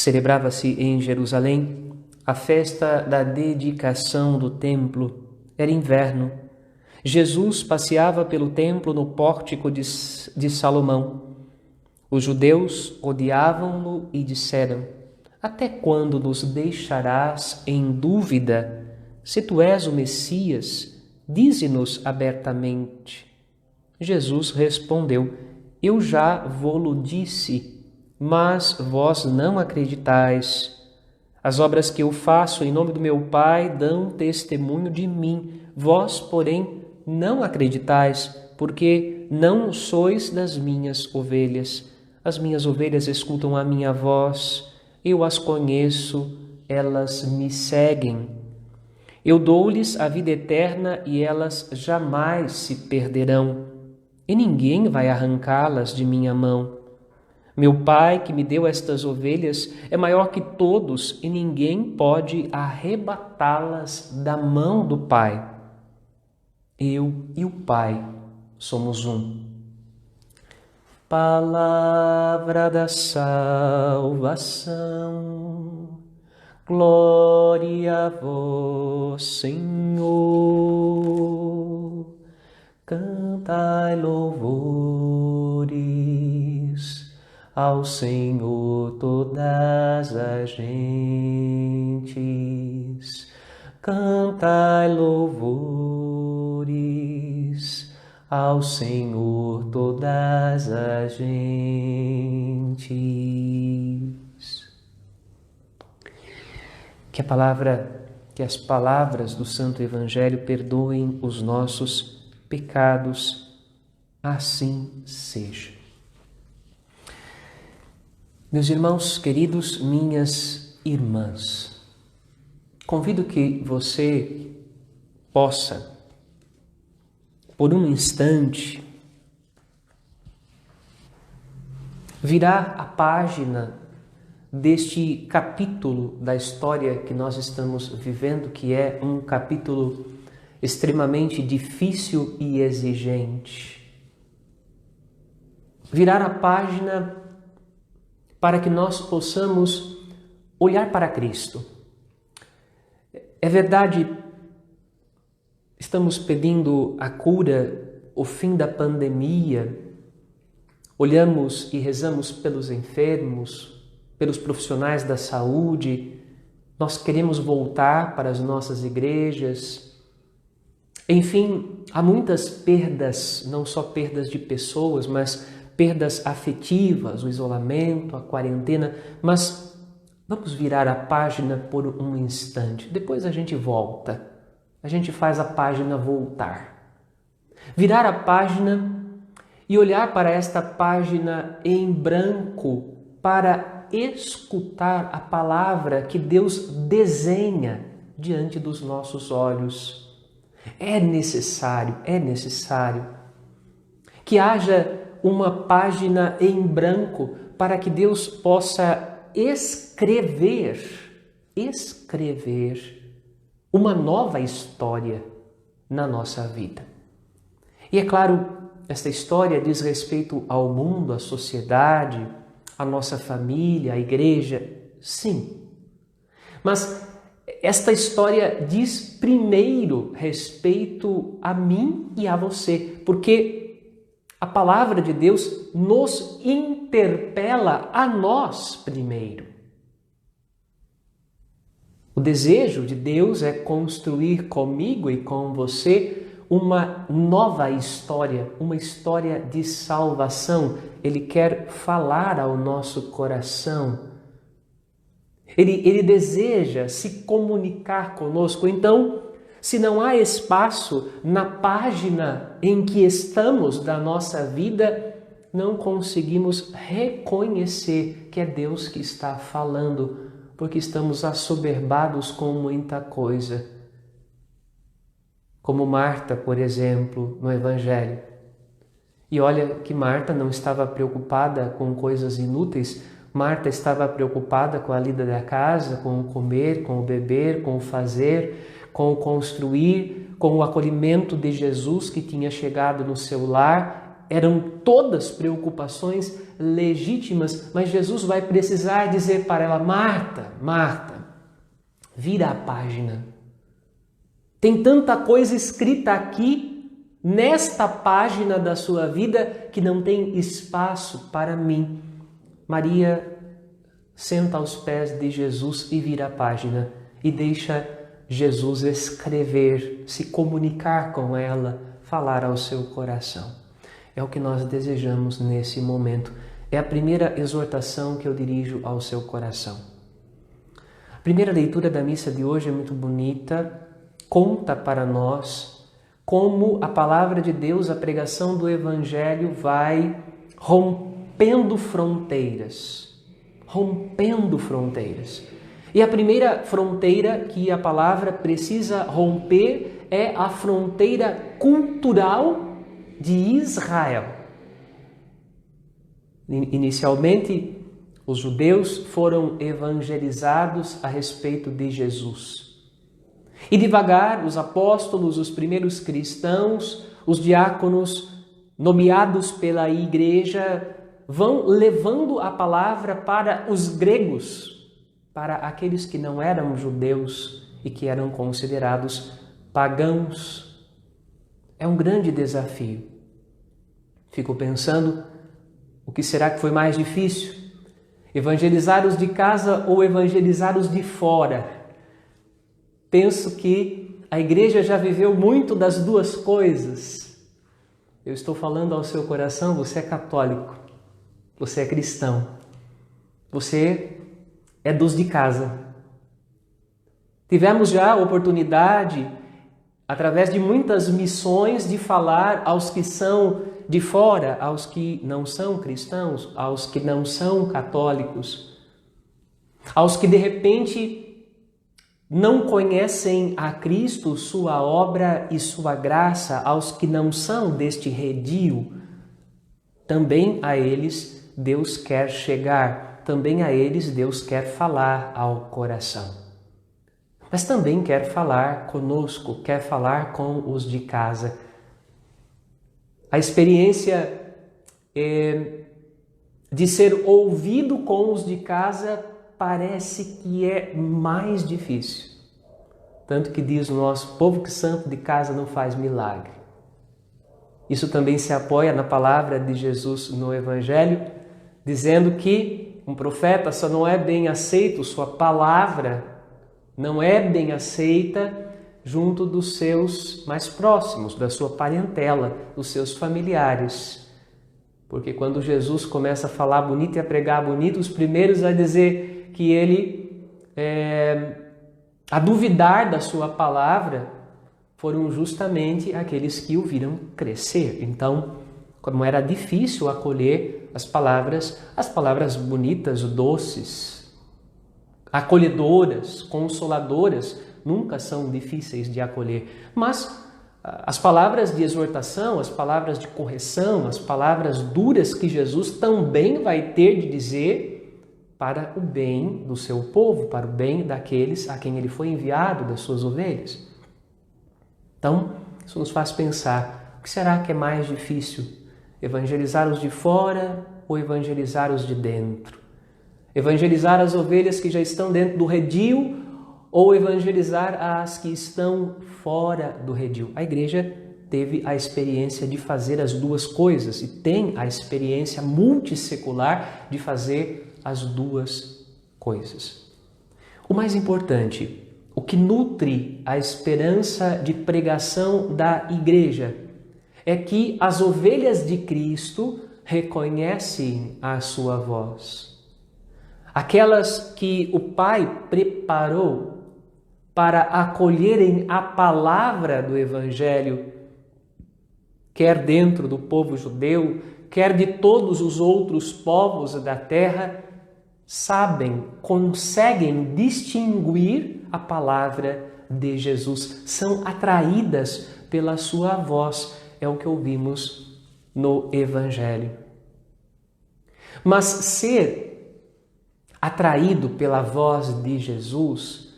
Celebrava-se em Jerusalém a festa da dedicação do templo. Era inverno. Jesus passeava pelo templo no pórtico de Salomão. Os judeus odiavam-no e disseram: até quando nos deixarás em dúvida? Se tu és o Messias, dize-nos abertamente. Jesus respondeu: eu já vô-lo disse, mas vós não acreditais. As obras que eu faço em nome do meu Pai dão testemunho de mim. Vós, porém, não acreditais, porque não sois das minhas ovelhas. As minhas ovelhas escutam a minha voz. Eu as conheço, elas me seguem. Eu dou-lhes a vida eterna e elas jamais se perderão, e ninguém vai arrancá-las de minha mão. Meu Pai, que me deu estas ovelhas, é maior que todos e ninguém pode arrebatá-las da mão do Pai. Eu e o Pai somos um. Palavra da salvação, glória a vós, Senhor. Cantai louvores ao Senhor todas as gentes. Cantai louvores ao Senhor todas as gentes. Que as palavras do Santo Evangelho perdoem os nossos pecados, assim seja. Meus irmãos queridos, minhas irmãs, convido que você possa, por um instante, virar a página deste capítulo da história que nós estamos vivendo, que é um capítulo extremamente difícil e exigente. Virar a página para que nós possamos olhar para Cristo. É verdade, estamos pedindo a cura, o fim da pandemia, olhamos e rezamos pelos enfermos, pelos profissionais da saúde, nós queremos voltar para as nossas igrejas. Enfim, há muitas perdas, não só perdas de pessoas, mas perdas afetivas, o isolamento, a quarentena, mas vamos virar a página por um instante, depois a gente volta, a gente faz a página voltar. Virar a página e olhar para esta página em branco para escutar a palavra que Deus desenha diante dos nossos olhos. É necessário que haja uma página em branco para que Deus possa escrever uma nova história na nossa vida. E é claro, esta história diz respeito ao mundo, à sociedade, à nossa família, à igreja, sim. Mas esta história diz primeiro respeito a mim e a você, porque a palavra de Deus nos interpela a nós primeiro. O desejo de Deus é construir comigo e com você uma nova história, uma história de salvação. Ele quer falar ao nosso coração. Ele deseja se comunicar conosco. Então, se não há espaço na página em que estamos da nossa vida, não conseguimos reconhecer que é Deus que está falando, porque estamos assoberbados com muita coisa. Como Marta, por exemplo, no Evangelho. E olha que Marta não estava preocupada com coisas inúteis, Marta estava preocupada com a lida da casa, com o comer, com o beber, com o fazer, com o construir, com o acolhimento de Jesus que tinha chegado no seu lar. eram todas preocupações legítimas, mas Jesus vai precisar dizer para ela: Marta, Marta, vira a página. Tem tanta coisa escrita aqui, nesta página da sua vida, que não tem espaço para mim. Maria senta aos pés de Jesus e vira a página e deixa Jesus escrever, se comunicar com ela, falar ao seu coração. É o que nós desejamos nesse momento. É a primeira exortação que eu dirijo ao seu coração. A primeira leitura da missa de hoje é muito bonita, conta para nós como a palavra de Deus, a pregação do Evangelho vai rompendo fronteiras. Rompendo fronteiras. E a primeira fronteira que a palavra precisa romper é a fronteira cultural de Israel. Inicialmente, os judeus foram evangelizados a respeito de Jesus. E devagar, os apóstolos, os primeiros cristãos, os diáconos nomeados pela igreja vão levando a palavra para os gregos, para aqueles que não eram judeus e que eram considerados pagãos. É um grande desafio. Fico pensando, o que será que foi mais difícil? Evangelizar os de casa ou evangelizar os de fora? Penso que a igreja já viveu muito das duas coisas. Eu estou falando ao seu coração, você é católico, você é cristão, você é dos de casa. Tivemos já a oportunidade, através de muitas missões, de falar aos que são de fora, aos que não são cristãos, aos que não são católicos, aos que de repente não conhecem a Cristo, sua obra e sua graça, aos que não são deste redil. Também a eles Deus quer chegar. Também a eles Deus quer falar ao coração. Mas também quer falar conosco, quer falar com os de casa. A experiência de ser ouvido com os de casa parece que é mais difícil. Tanto que diz o nosso povo que santo de casa não faz milagre. Isso também se apoia na palavra de Jesus no Evangelho, dizendo que um profeta só não é bem aceito, sua palavra não é bem aceita junto dos seus mais próximos, da sua parentela, dos seus familiares. Porque quando Jesus começa a falar bonito e a pregar bonito, os primeiros a dizer que ele, a duvidar da sua palavra, foram justamente aqueles que o viram crescer. Então, como era difícil acolher as palavras bonitas, doces, acolhedoras, consoladoras, nunca são difíceis de acolher. Mas as palavras de exortação, as palavras de correção, as palavras duras que Jesus também vai ter de dizer para o bem do seu povo, para o bem daqueles a quem ele foi enviado, das suas ovelhas. Então, isso nos faz pensar, o que será que é mais difícil? Evangelizar os de fora ou evangelizar os de dentro? Evangelizar as ovelhas que já estão dentro do redil ou evangelizar as que estão fora do redil? A igreja teve a experiência de fazer as duas coisas e tem a experiência multissecular de fazer as duas coisas. O mais importante, o que nutre a esperança de pregação da igreja é que as ovelhas de Cristo reconhecem a sua voz. Aquelas que o Pai preparou para acolherem a palavra do Evangelho, quer dentro do povo judeu, quer de todos os outros povos da terra, sabem, conseguem distinguir a palavra de Jesus, são atraídas pela sua voz. É o que ouvimos no Evangelho. Mas ser atraído pela voz de Jesus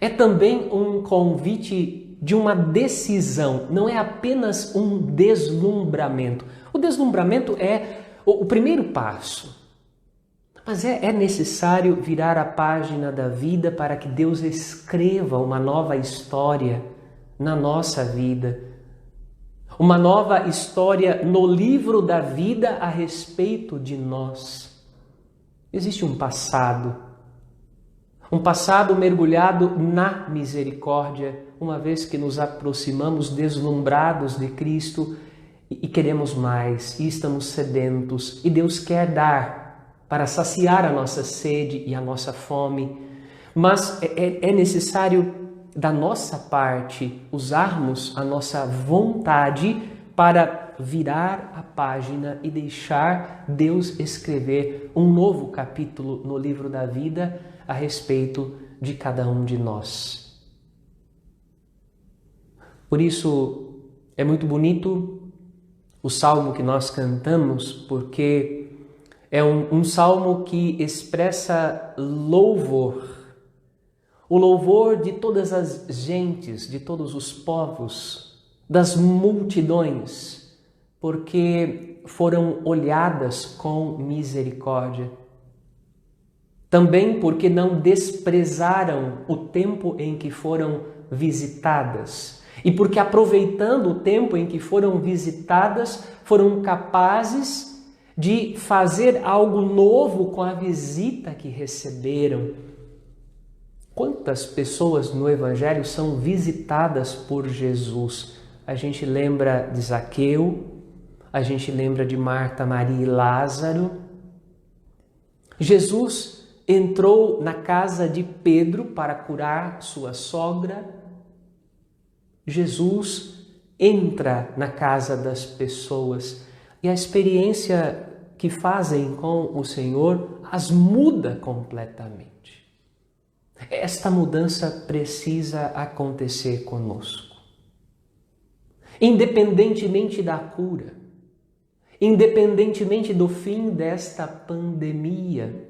é também um convite de uma decisão, não é apenas um deslumbramento. O deslumbramento é o primeiro passo. Mas é necessário virar a página da vida para que Deus escreva uma nova história na nossa vida. Uma nova história no livro da vida a respeito de nós. Existe um passado mergulhado na misericórdia, uma vez que nos aproximamos deslumbrados de Cristo e queremos mais, e estamos sedentos, e Deus quer dar para saciar a nossa sede e a nossa fome. Mas é necessário, da nossa parte, usarmos a nossa vontade para virar a página e deixar Deus escrever um novo capítulo no livro da vida a respeito de cada um de nós. Por isso, é muito bonito o salmo que nós cantamos, porque é um salmo que expressa louvor, o louvor de todas as gentes, de todos os povos, das multidões, porque foram olhadas com misericórdia. Também porque não desprezaram o tempo em que foram visitadas. E porque, aproveitando o tempo em que foram visitadas, foram capazes de fazer algo novo com a visita que receberam. Quantas pessoas no Evangelho são visitadas por Jesus? A gente lembra de Zaqueu, a gente lembra de Marta, Maria e Lázaro. Jesus entrou na casa de Pedro para curar sua sogra. Jesus entra na casa das pessoas e a experiência que fazem com o Senhor as muda completamente. Esta mudança precisa acontecer conosco. Independentemente da cura, independentemente do fim desta pandemia,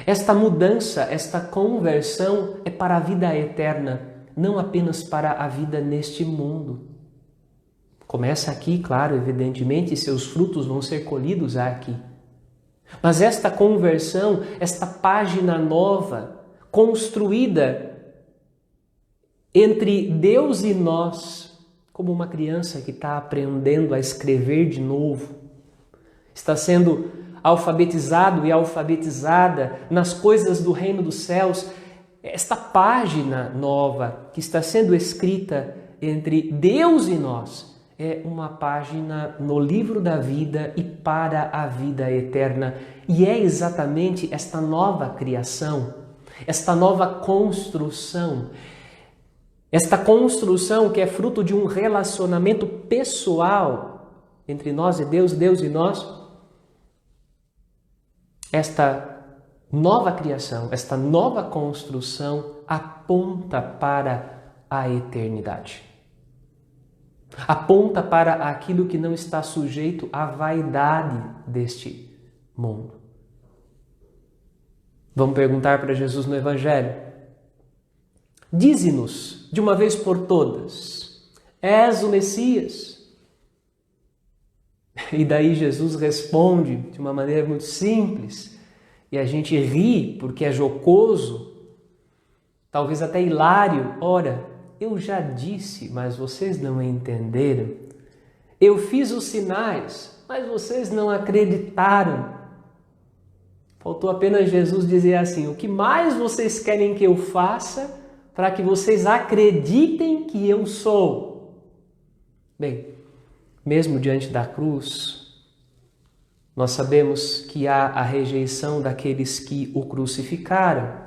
esta mudança, esta conversão é para a vida eterna, não apenas para a vida neste mundo. Começa aqui, claro, evidentemente, seus frutos vão ser colhidos aqui. Mas esta conversão, esta página nova, construída entre Deus e nós, como uma criança que está aprendendo a escrever de novo, está sendo alfabetizado e alfabetizada nas coisas do reino dos céus, esta página nova que está sendo escrita entre Deus e nós, é uma página no livro da vida e para a vida eterna. E é exatamente esta nova criação, esta nova construção, esta construção que é fruto de um relacionamento pessoal entre nós e Deus, Deus e nós. Esta nova criação, esta nova construção aponta para a eternidade. Aponta para aquilo que não está sujeito à vaidade deste mundo. Vamos perguntar para Jesus no Evangelho. Dize-nos, de uma vez por todas, és o Messias? E daí Jesus responde de uma maneira muito simples, e a gente ri porque é jocoso, talvez até hilário. Ora, eu já disse, mas vocês não entenderam. Eu fiz os sinais, mas vocês não acreditaram. Faltou apenas Jesus dizer assim: o que mais vocês querem que eu faça para que vocês acreditem que eu sou? Bem, mesmo diante da cruz, nós sabemos que há a rejeição daqueles que o crucificaram,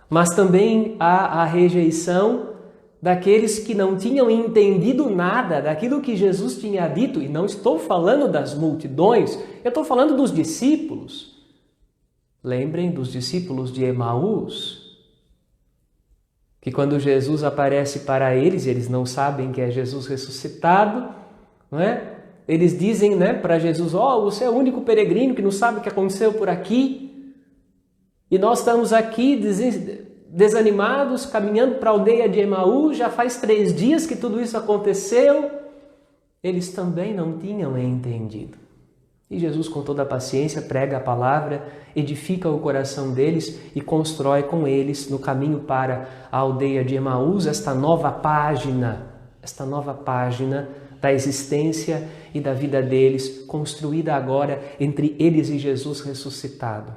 mas também há a rejeição daqueles que não tinham entendido nada daquilo que Jesus tinha dito. E não estou falando das multidões, eu estou falando dos discípulos. Lembrem dos discípulos de Emaús, que quando Jesus aparece para eles, eles não sabem que é Jesus ressuscitado, não é? Eles dizem, né, para Jesus: você é o único peregrino que não sabe o que aconteceu por aqui. E nós estamos aqui desanimados, caminhando para a aldeia de Emaús, já faz 3 dias que tudo isso aconteceu. Eles também não tinham entendido. E Jesus, com toda a paciência, prega a palavra, edifica o coração deles e constrói com eles, no caminho para a aldeia de Emaús, esta nova página da existência e da vida deles, construída agora entre eles e Jesus ressuscitado.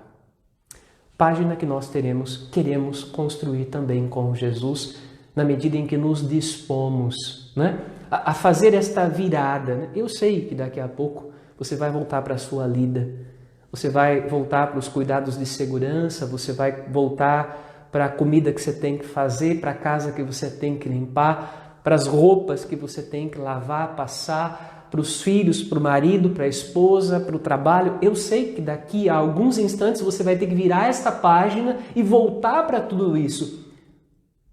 Página que nós queremos construir também com Jesus, na medida em que nos dispomos, né, a fazer esta virada. Né? Eu sei que daqui a pouco você vai voltar para a sua lida, você vai voltar para os cuidados de segurança, você vai voltar para a comida que você tem que fazer, para a casa que você tem que limpar, para as roupas que você tem que lavar, passar, para os filhos, para o marido, para a esposa, para o trabalho. Eu sei que daqui a alguns instantes você vai ter que virar esta página e voltar para tudo isso.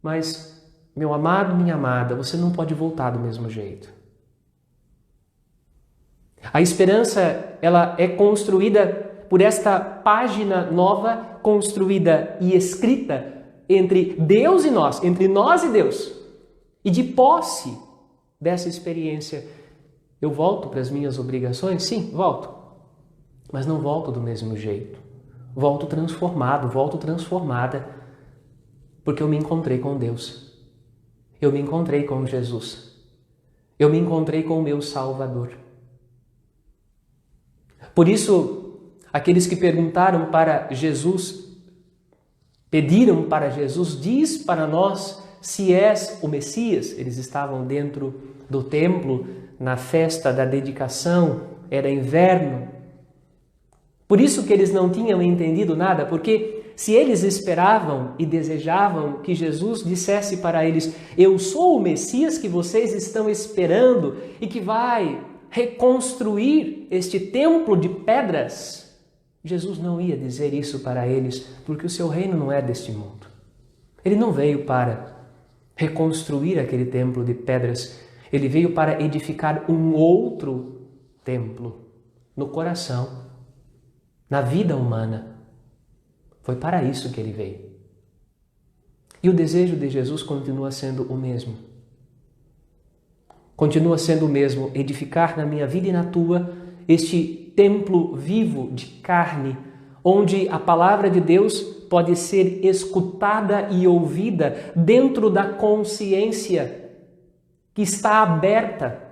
Mas, meu amado, minha amada, você não pode voltar do mesmo jeito. A esperança, ela é construída por esta página nova, construída e escrita entre Deus e nós, entre nós e Deus. E de posse dessa experiência, eu volto para as minhas obrigações? Sim, volto. Mas não volto do mesmo jeito. Volto transformado, volto transformada, porque eu me encontrei com Deus. Eu me encontrei com Jesus. Eu me encontrei com o meu Salvador. Por isso, aqueles que perguntaram para Jesus, pediram para Jesus, diz para nós se és o Messias. Eles estavam dentro do templo, na festa da dedicação, era inverno. Por isso que eles não tinham entendido nada, porque se eles esperavam e desejavam que Jesus dissesse para eles: eu sou o Messias que vocês estão esperando e que vai reconstruir este templo de pedras, Jesus não ia dizer isso para eles, porque o seu reino não é deste mundo. Ele não veio para reconstruir aquele templo de pedras, ele veio para edificar um outro templo no coração, na vida humana. Foi para isso que ele veio. E o desejo de Jesus continua sendo o mesmo. Continua sendo o mesmo, edificar na minha vida e na tua este templo vivo de carne, onde a palavra de Deus pode ser escutada e ouvida dentro da consciência que está aberta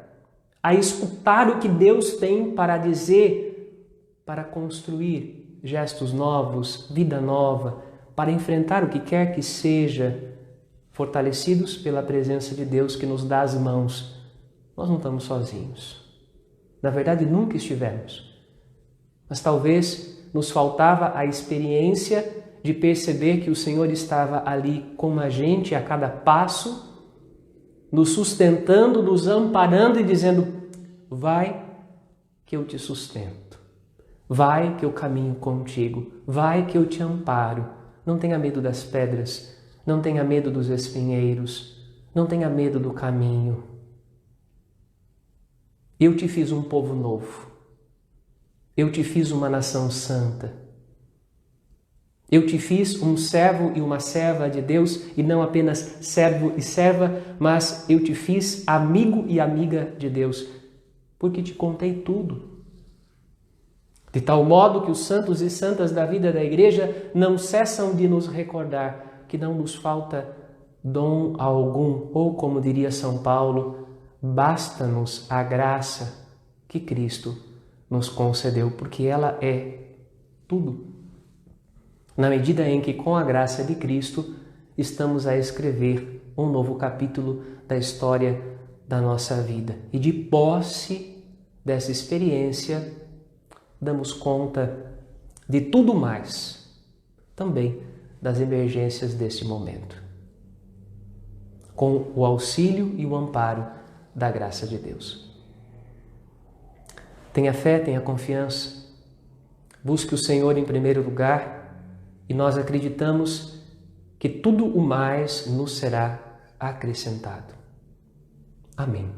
a escutar o que Deus tem para dizer, para construir gestos novos, vida nova, para enfrentar o que quer que seja, fortalecidos pela presença de Deus que nos dá as mãos. Nós não estamos sozinhos. Na verdade, nunca estivemos. Mas talvez nos faltava a experiência de perceber que o Senhor estava ali com a gente a cada passo, nos sustentando, nos amparando e dizendo: vai que eu te sustento, vai que eu caminho contigo, vai que eu te amparo. Não tenha medo das pedras, não tenha medo dos espinheiros, não tenha medo do caminho. Eu te fiz um povo novo. Eu te fiz uma nação santa. Eu te fiz um servo e uma serva de Deus, e não apenas servo e serva, mas eu te fiz amigo e amiga de Deus, porque te contei tudo. De tal modo que os santos e santas da vida da igreja não cessam de nos recordar que não nos falta dom algum, ou como diria São Paulo, basta-nos a graça que Cristo nos concedeu, porque ela é tudo. Na medida em que, com a graça de Cristo, estamos a escrever um novo capítulo da história da nossa vida. E de posse dessa experiência, damos conta de tudo mais, também das emergências deste momento, com o auxílio e o amparo da graça de Deus. Tenha fé, tenha confiança, busque o Senhor em primeiro lugar e nós acreditamos que tudo o mais nos será acrescentado. Amém.